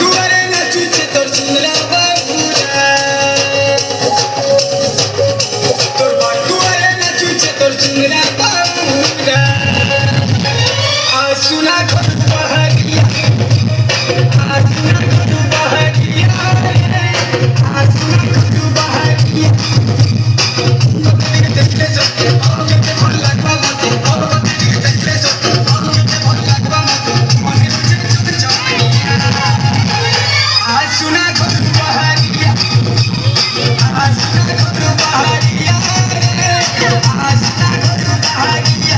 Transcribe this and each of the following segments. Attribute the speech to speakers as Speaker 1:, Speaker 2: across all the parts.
Speaker 1: दुआरे नाचुचे तोर सुंदरा बाबूरा तोर दुआरे नाचुचे तोर सुंदरा बाबूरा आसुना घर पहाड़िया आसुना घर पहाड़िया आसुना घर पहाड़िया देखले सो के भल लागबा मते देखले सो के भल लागबा मते मने रुचे चौकनिया आसुना घर पहाड़िया आसुना घर पहाड़िया आसुना घर पहाड़िया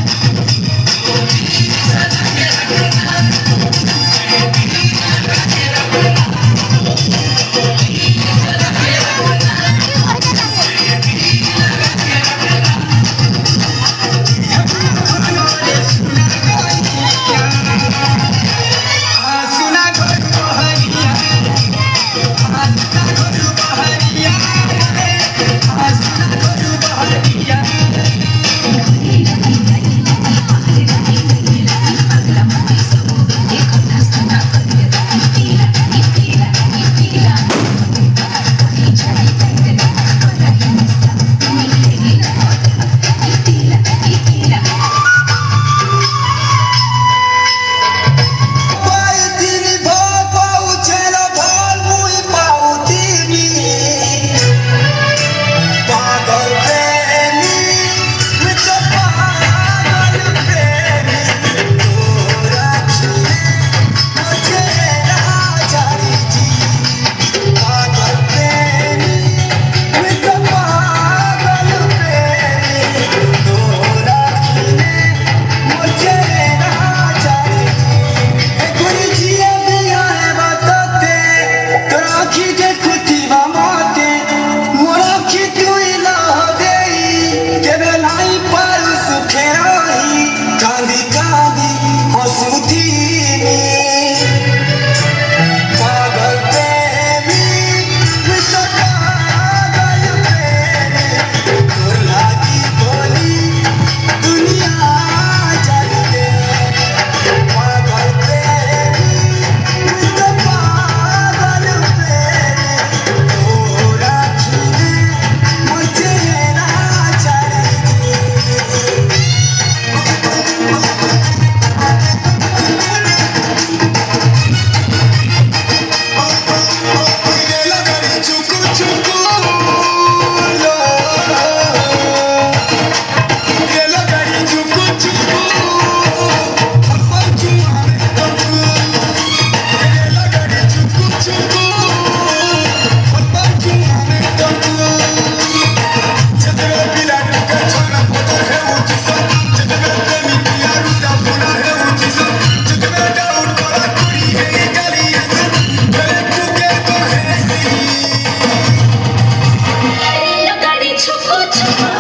Speaker 1: आसुना घर पहाड़िया आसुना घर पहाड़िया आसुना घर पहाड़िया पाउतीनी भो पाउचेलो भल मुई पाउतीनी पागल प्रेमी मैं तो पागल प्रेमी तोरा छुए मुझे राजारी जी पागल प्रेमी मैं तो पागल प्रेमी तोरा छुए मुझे राजारी जी गुरुजिया दिया है बताते तोरा आँखी देखुती बामाते मोर आँखी तुई लह देई के बेलाई पर सुखे रही कांदी कांदी हंसुतीनी पागल प्रेमी मैं तो पागल प्रेमी तोर लागी बोली दुनिया जल दे पागल प्रेमी मैं तो पागल प्रेमी तोरा छुए मुझे राजारी गेला गाडी चुकू चुकू गेला गाडी चुकू चुकू अपन चुआमे तंकू गेला गाडी चुकू चुकू अपन चुआमे तंकू ଯେତେବେଳେ ପିଲା ଟିକେ ଛଣା ପୋତର ହେଉଛି ସର ଯେତେବେଳେ ପ୍ରେମୀ ପିଲାରୁ ସାବୁନା ହେଉଛି ସର ଯେତେବେଳେ ଡାଉଟ କରା କୁଡ଼ି ହେଇ ଗାଲି ଆସେ ବେଳେ ଟୁକେ ତ ହେସି
Speaker 2: गाड़ी छुपो छुपो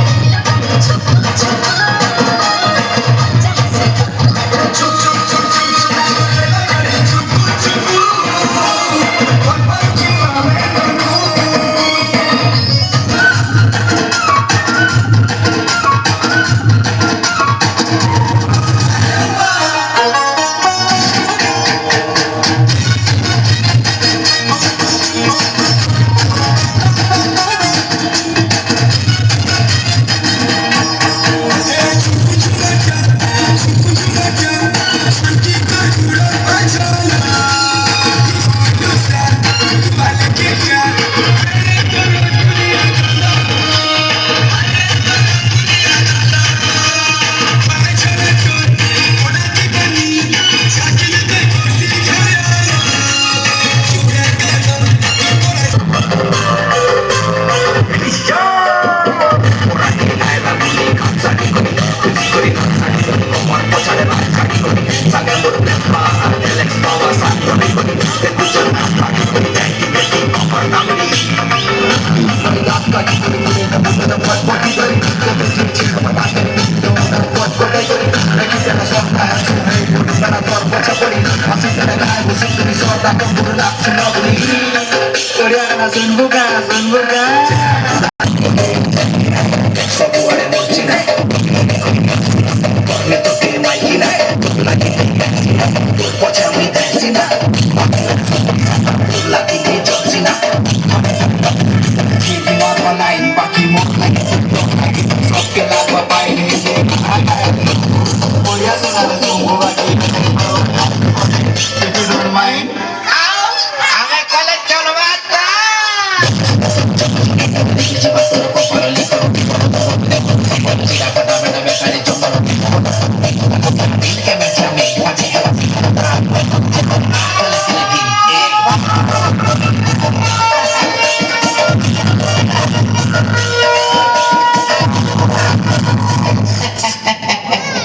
Speaker 2: छुपो छुपो
Speaker 1: चुप चुप चुप चुप चुप गेला गाडी चुकू चुकू अपन चुआमे तंकू If you don't mind.
Speaker 3: আমি কলেজ চলবা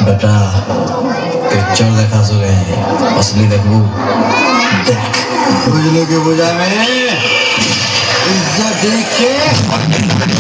Speaker 4: बेटा पिक्चर देखा सो गए हैं असली देखो देख
Speaker 1: बुझलो के बुझा में इज्जत देख के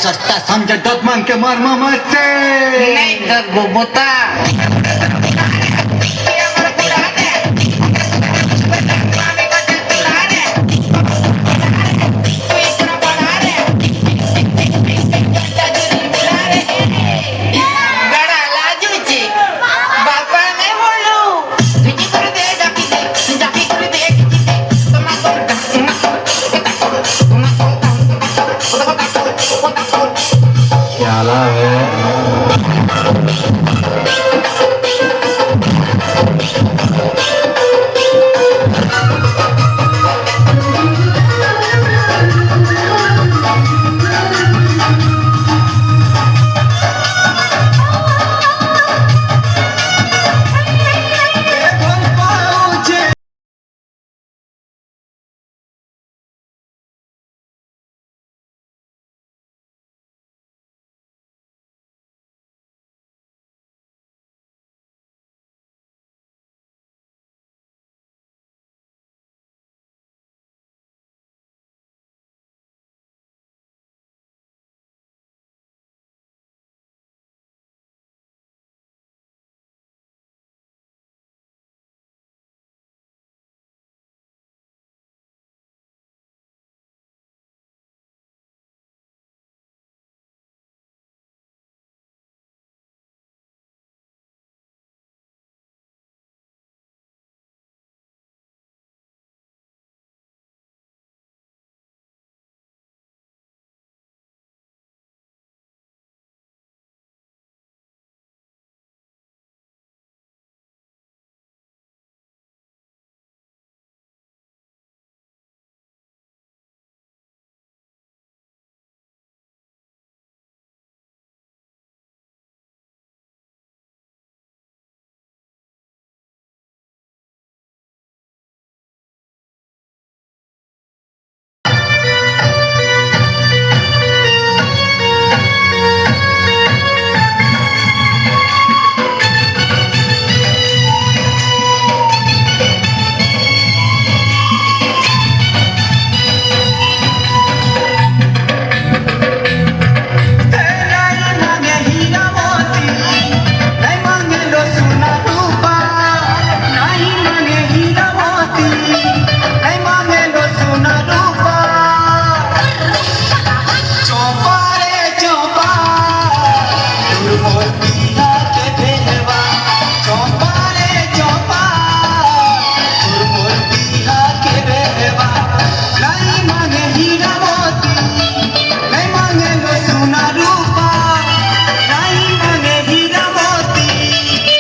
Speaker 3: सस्ता समझ दत मांग के मार मामा से नहीं दत बोता